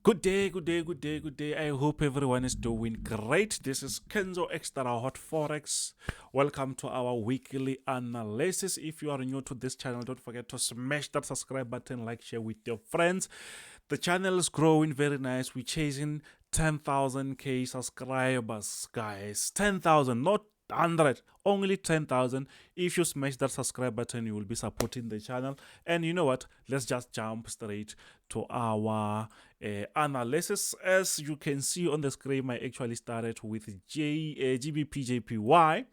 Good day, good day, good day, good day. I hope everyone is doing great. This is Kenzo Xtrahot Forex. Welcome to our weekly analysis. If you are new to this channel, don't forget to smash that subscribe button, like, share with your friends. The channel is growing very nice. We're chasing 10,000k subscribers, guys. 10,000, not 100, only 10,000. If you smash that subscribe button, you will be supporting the channel. And you know what, let's just jump straight to our analysis. As you can see on the screen, I actually started with GBP/JPY.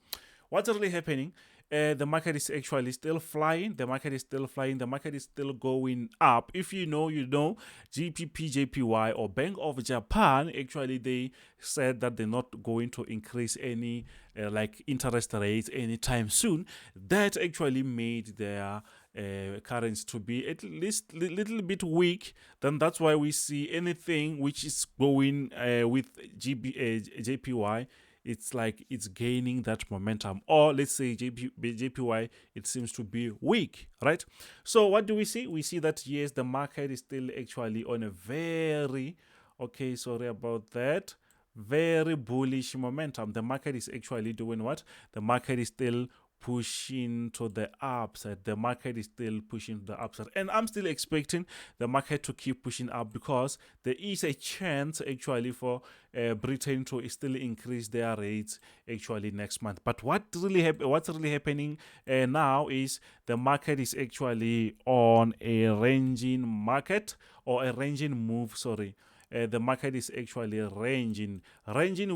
What's really happening? The market is actually still flying. The market is still flying. The market is still going up. If you know, you know. GBP/JPY or Bank of Japan, actually they said that they're not going to increase any like interest rates anytime soon. That actually made their currency to be at least a little bit weak. Then that's why we see anything which is going with JPY, it's like it's gaining that momentum. Or let's say JPY, it seems to be weak, right? So what do we see? We see that yes, the market is still actually on a very, okay, sorry about that, very bullish momentum. The market is actually doing what? The market is still pushing to the upside. The market is still pushing to the upside, and I'm still expecting the market to keep pushing up because there is a chance actually for Britain to still increase their rates actually next month. But what's really happening now is the market is actually on a ranging market, or a ranging move, sorry. The market is actually ranging,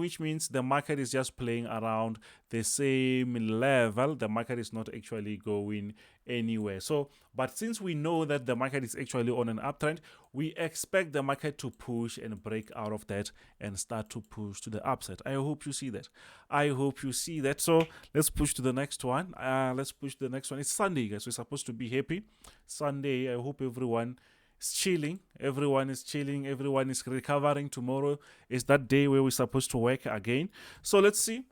which means the market is just playing around the same level. The market is not actually going anywhere. So, but since we know that the market is actually on an uptrend, we expect the market to push and break out of that and start to push to the upside. I hope you see that. I hope you see that. So let's push to the next one. Let's push to the next one. It's Sunday, guys. We're supposed to be happy. Sunday. I hope everyone is chilling. Everyone is chilling. Everyone is recovering. Tomorrow is that day where we're supposed to work again. So let's see.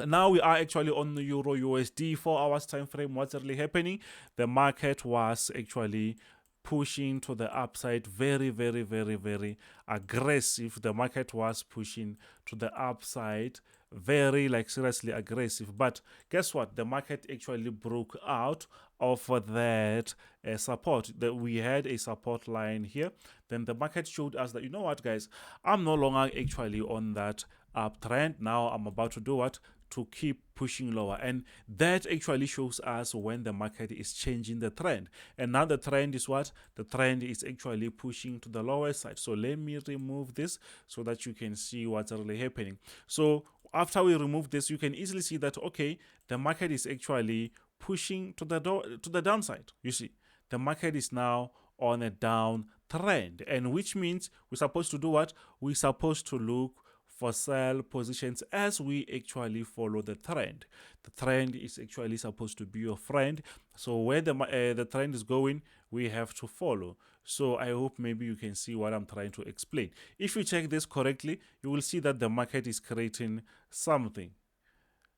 Now we are actually on the Euro USD 4 hours time frame. What's really happening? The market was actually pushing to the upside, very, very, very, very aggressive. The market was pushing to the upside, very, like, seriously aggressive. But guess what? The market actually broke out of that support. That we had a support line here. Then the market showed us that, you know what, guys, I'm no longer actually on that uptrend. Now I'm about to do what? To keep pushing lower. And that actually shows us when the market is changing the trend. And now the trend is what? The trend is actually pushing to the lower side. So let me remove this so that you can see what's really happening. So after we remove this, you can easily see that, okay, the market is actually pushing to the downside. You see, the market is now on a down trend, and which means we're supposed to do what? We're supposed to look for sell positions as we actually follow the trend. The trend is actually supposed to be your friend. So where the trend is going, we have to follow. So I hope maybe you can see what I'm trying to explain. If you check this correctly, you will see that the market is creating something.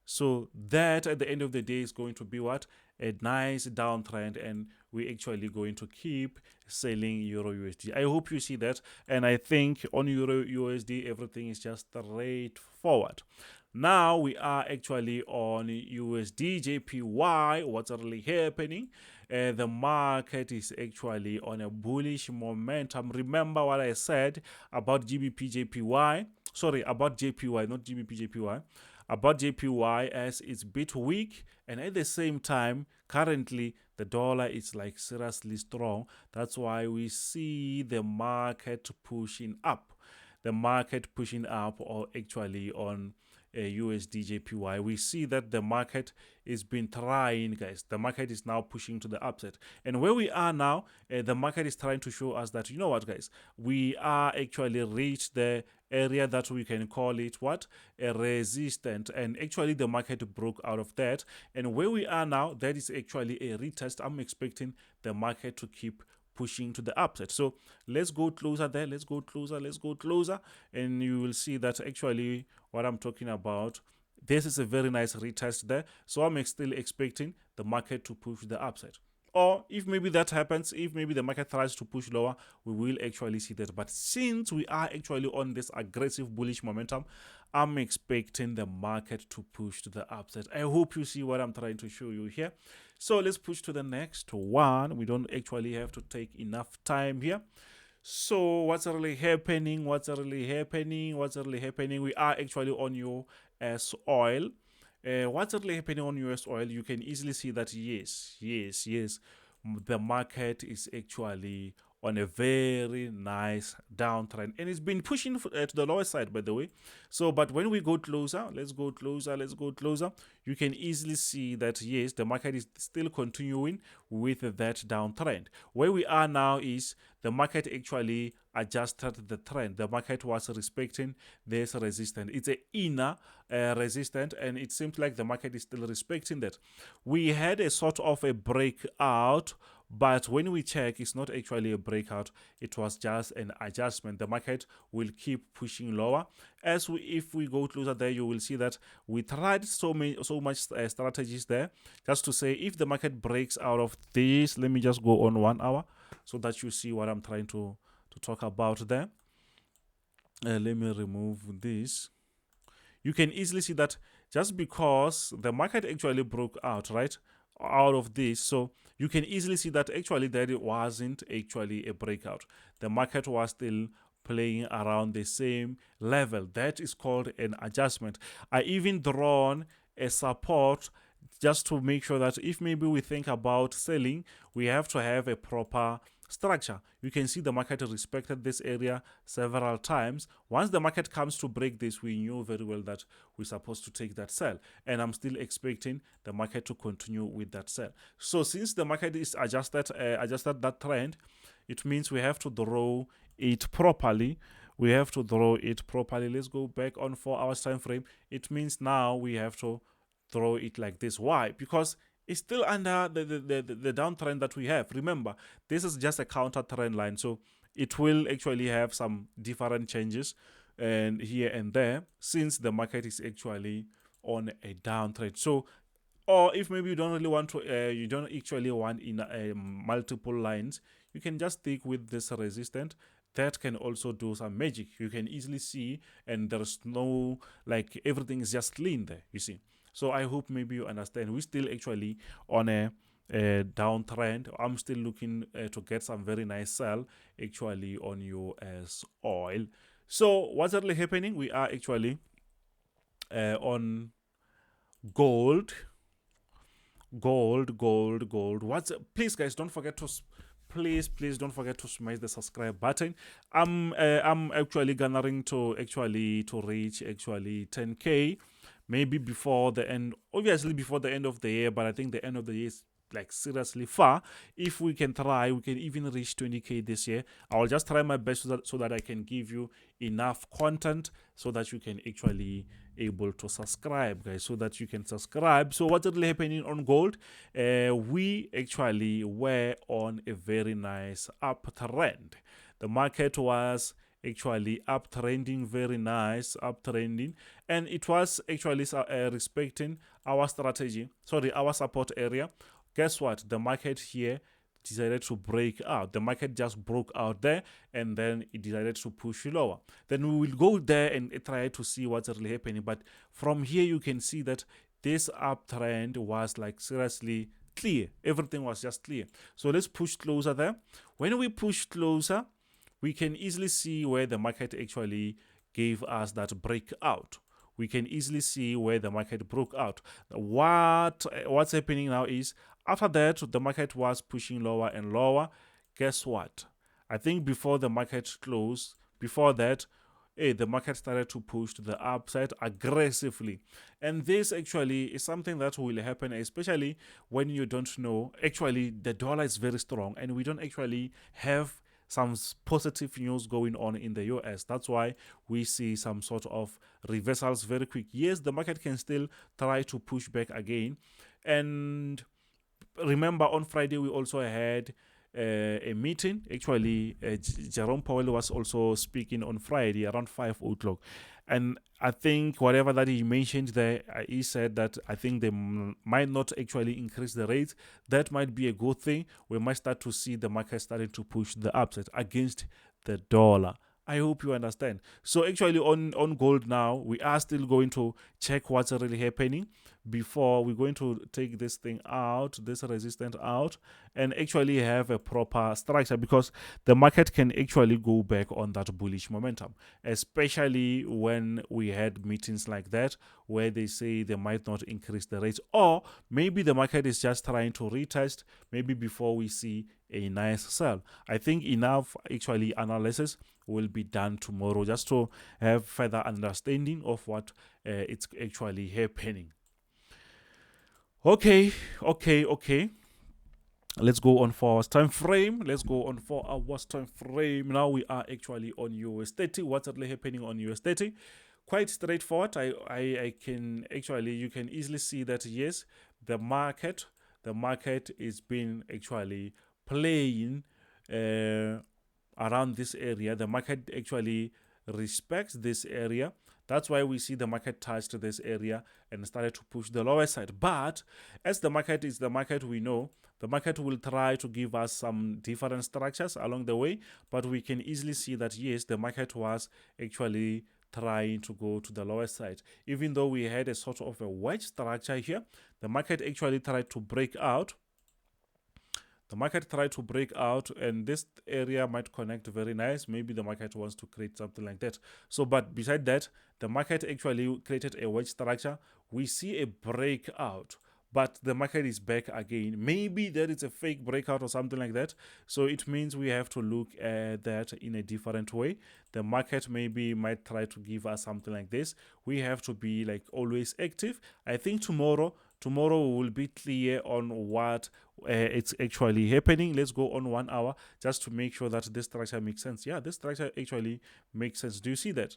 So that at the end of the day is going to be what? A nice downtrend, and we're actually going to keep selling Euro USD. I hope you see that. And I think on Euro USD, everything is just straightforward. Now we are actually on USD JPY. What's really happening? The market is actually on a bullish momentum. Remember what I said about GBP/JPY? Sorry, about JPY, not GBP/JPY. About JPY, as it's a bit weak, and at the same time currently the dollar is like seriously strong. That's why we see the market pushing up, or actually on USD JPY. We see that the market is been trying, guys. The market is now pushing to the upside, and where we are now, the market is trying to show us that, you know what, guys, we are actually reached the area that we can call it what? A resistance. And actually the market broke out of that, and where we are now, that is actually a retest. I'm expecting the market to keep pushing to the upside. So let's go closer there. Let's go closer, and you will see that actually what I'm talking about, this is a very nice retest there. So I'm still expecting the market to push to the upside. Or if maybe that happens, if maybe the market tries to push lower, we will actually see that. But since we are actually on this aggressive bullish momentum, I'm expecting the market to push to the upside. I hope you see what I'm trying to show you here. So let's push to the next one. We don't actually have to take enough time here. So what's really happening? What's really happening? What's really happening? We are actually on USOIL. What's really happening on USOIL? You can easily see that yes, the market is actually on a very nice downtrend, and it's been pushing to the lower side, by the way. So but when we go closer, let's go closer, you can easily see that yes, the market is still continuing with that downtrend. Where we are now is the market actually adjusted the trend. The market was respecting this resistance. It's an inner resistance, and it seems like the market is still respecting that. We had a sort of a breakout, but when we check, it's not actually a breakout. It was just an adjustment. The market will keep pushing lower. If we go closer there, you will see that we tried so much strategies there, just to say if the market breaks out of this. Let me just go on 1 hour so that you see what I'm trying to talk about there. Let me remove this. You can easily see that just because the market actually broke out out of this, so you can easily see that actually that it wasn't actually a breakout. The market was still playing around the same level. That is called an adjustment. I even drawn a support just to make sure that if maybe we think about selling, we have to have a proper structure. You can see the market respected this area several times. Once the market comes to break this, we knew very well that we're supposed to take that sell, and I'm still expecting the market to continue with that sell. So since the market is adjusted that trend, it means we have to draw it properly. Let's go back on 4 hours time frame. It means now we have to draw it like this. Why? Because it's still under the downtrend that we have. Remember, this is just a counter trend line, so it will actually have some different changes and here and there, since the market is actually on a downtrend. So, or if maybe you don't really want to, you don't actually want in multiple lines, you can just stick with this resistance. That can also do some magic. You can easily see, and there's no, like, everything is just clean there, you see. So I hope maybe you understand. We're still actually on a downtrend. I'm still looking to get some very nice sell actually on USOIL. So what's really happening? We are actually on gold. Please guys, don't forget to please don't forget to smash the subscribe button. I'm actually garnering to reach 10K. Maybe before the end, obviously before the end of the year, but I think the end of the year is like seriously far. If we can try, we can even reach 20K this year. I'll just try my best so that I can give you enough content so that you can actually able to subscribe, guys, so that you can subscribe. So what's really happening on gold? We actually were on a very nice uptrend. The market was actually uptrending, very nice uptrending, and it was actually respecting our strategy, our support area. Guess what? The market here decided to break out. The market just broke out there, and then it decided to push lower. Then we will go there and try to see what's really happening. But from here you can see that this uptrend was like seriously clear. Everything was just clear. So let's push closer there. When we push closer, we can easily see where the market actually gave us that breakout. We can easily see where the market broke out. What's happening now is, after that, the market was pushing lower and lower. Guess what? I think before the market closed, before that, the market started to push to the upside aggressively. And this actually is something that will happen, especially when you don't know. Actually, the dollar is very strong, and we don't actually have some positive news going on in the US. That's why we see some sort of reversals very quick. Yes, the market can still try to push back again. And remember, on Friday we also had a meeting. Actually, Jerome Powell was also speaking on Friday around 5 o'clock, and I think whatever that he mentioned there, he said that I think they might not actually increase the rates. That might be a good thing. We might start to see the market starting to push the upside against the dollar. I hope you understand. So actually on gold now, we are still going to check what's really happening before we're going to take this thing out, this resistance out, and actually have a proper structure, because the market can actually go back on that bullish momentum, especially when we had meetings like that where they say they might not increase the rates, or maybe the market is just trying to retest maybe before we see a nice sell. I think enough actually analysis will be done tomorrow just to have further understanding of what it's actually happening. Okay. Let's go on 4 hours time frame. Let's go on 4 hours time frame. Now we are actually on US30. What's really happening on US30? Quite straightforward. I can actually, you can easily see that yes, the market is being actually playing around this area. The market actually respects this area. That's why we see the market touched this area and started to push the lower side. But as the market is the market, we know the market will try to give us some different structures along the way. But we can easily see that yes, the market was actually trying to go to the lower side. Even though we had a sort of a wedge structure here, the market actually tried to break out. The market tried to break out, and this area might connect very nice. Maybe the market wants to create something like that. So, but beside that, the market actually created a wedge structure. We see a breakout, but the market is back again. Maybe there is a fake breakout or something like that. So it means we have to look at that in a different way. The market maybe might try to give us something like this. We have to be like always active. I think tomorrow we will be clear on what it's actually happening. Let's go on 1 hour just to make sure that this structure makes sense. Yeah, this structure actually makes sense. Do you see that?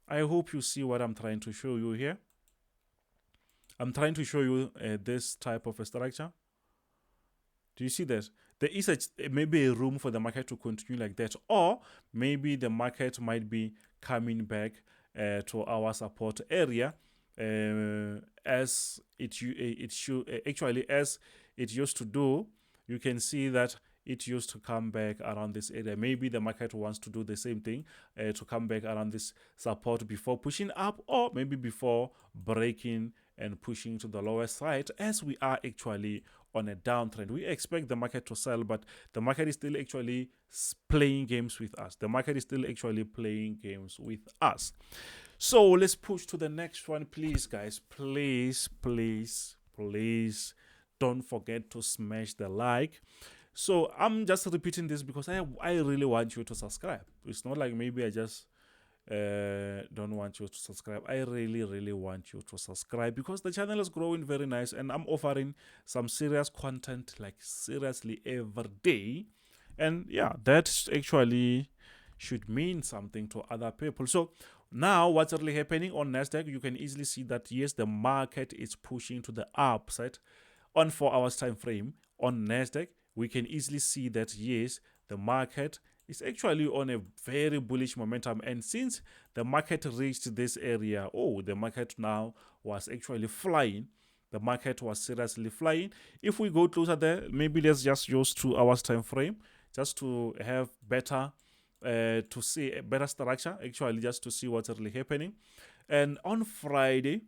I hope you see what I'm trying to show you here. I'm trying to show you this type of a structure. Do you see that? There is maybe a room for the market to continue like that, or maybe the market might be coming back to our support area as it should actually, as it used to do. You can see that it used to come back around this area. Maybe the market wants to do the same thing to come back around this support before pushing up, or maybe before breaking and pushing to the lower side, as we are actually on a downtrend. We expect the market to sell, but the market is still actually playing games with us. The market is still actually playing games with us. So let's push to the next one, please, guys. Please don't forget to smash the like. So I'm just repeating this because I really want you to subscribe. It's not like maybe I just don't want you to subscribe. I really want you to subscribe because the channel is growing very nice, and I'm offering some serious content, like seriously every day. And yeah, that actually should mean something to other people. So now what's really happening on NASDAQ, you can easily see that yes, the market is pushing to the upside on 4 hours time frame. On NASDAQ, we can easily see that yes, the market is actually on a very bullish momentum. And since the market reached this area, the market now was actually flying. The market was seriously flying. If we go closer there, maybe let's just use 2 hours time frame just to have better to see a better structure, actually, just to see what's really happening. And on Friday,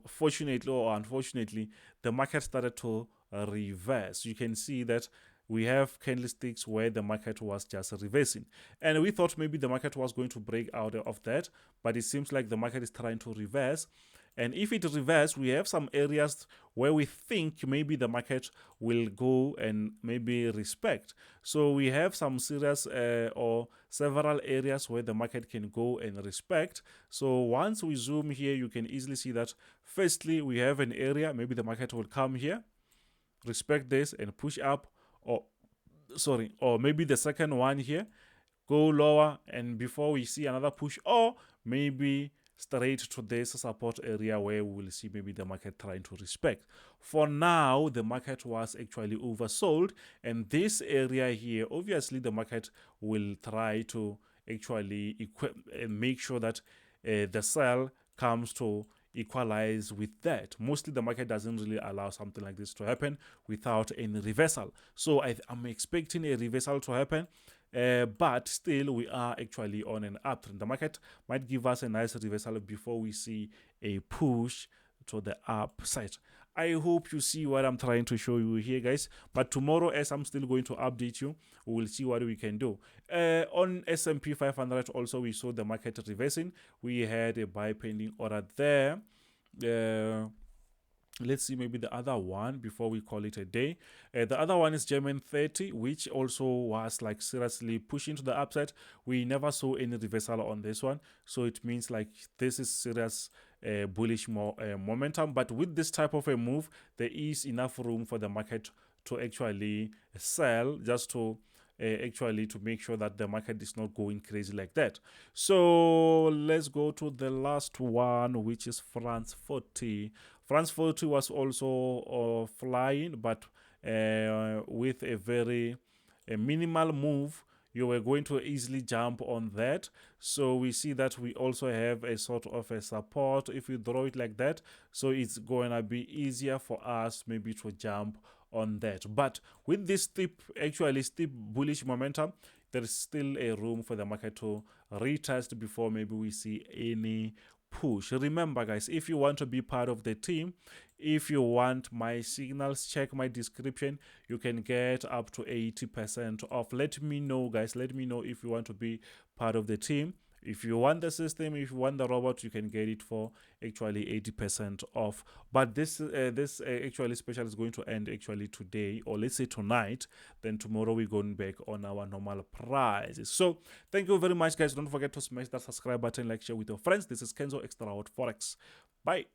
fortunately or unfortunately, the market started to reverse. You can see that we have candlesticks where the market was just reversing, and we thought maybe the market was going to break out of that, but it seems like the market is trying to reverse. And if it reverses, we have some areas where we think maybe the market will go and maybe respect. So we have some serious or several areas where the market can go and respect. So once we zoom here, you can easily see that firstly, we have an area, maybe the market will come here, respect this and push up, or maybe the second one here, go lower, and before we see another push, or maybe straight to this support area where we will see maybe the market trying to respect. For now, the market was actually oversold, and this area here, obviously the market will try to actually make sure that the sell comes to equalize with that. Mostly the market doesn't really allow something like this to happen without any reversal. So I'm expecting a reversal to happen. But still we are actually on an uptrend. The market might give us a nice reversal before we see a push to the upside. I hope you see what I'm trying to show you here, guys. But tomorrow, as I'm still going to update you, we will see what we can do. On S&P 500 also, we saw the market reversing. We had a buy pending order there. Let's see maybe the other one before we call it a day. The other one is German 30, which also was like seriously pushing to the upside. We never saw any reversal on this one, so it means like this is serious bullish momentum. But with this type of a move, there is enough room for the market to actually sell, just to actually to make sure that the market is not going crazy like that. So let's go to the last one, which is France 40. France 40 was also flying, but with a very minimal move. You were going to easily jump on that. So we see that we also have a sort of a support if you draw it like that. So it's going to be easier for us maybe to jump on that. But with this steep bullish momentum, there is still a room for the market to retest before maybe we see any push. Remember, guys, if you want to be part of the team, if you want my signals, check my description. You can get up to 80% off. Let me know, guys. Let me know if you want to be part of the team. If you want the system, if you want the robot, you can get it for actually 80% off. But this actually special is going to end actually today, or let's say tonight. Then tomorrow we're going back on our normal prices. So thank you very much, guys. Don't forget to smash that subscribe button, like, share with your friends. This is Kenzo Xtrahot Forex. Bye.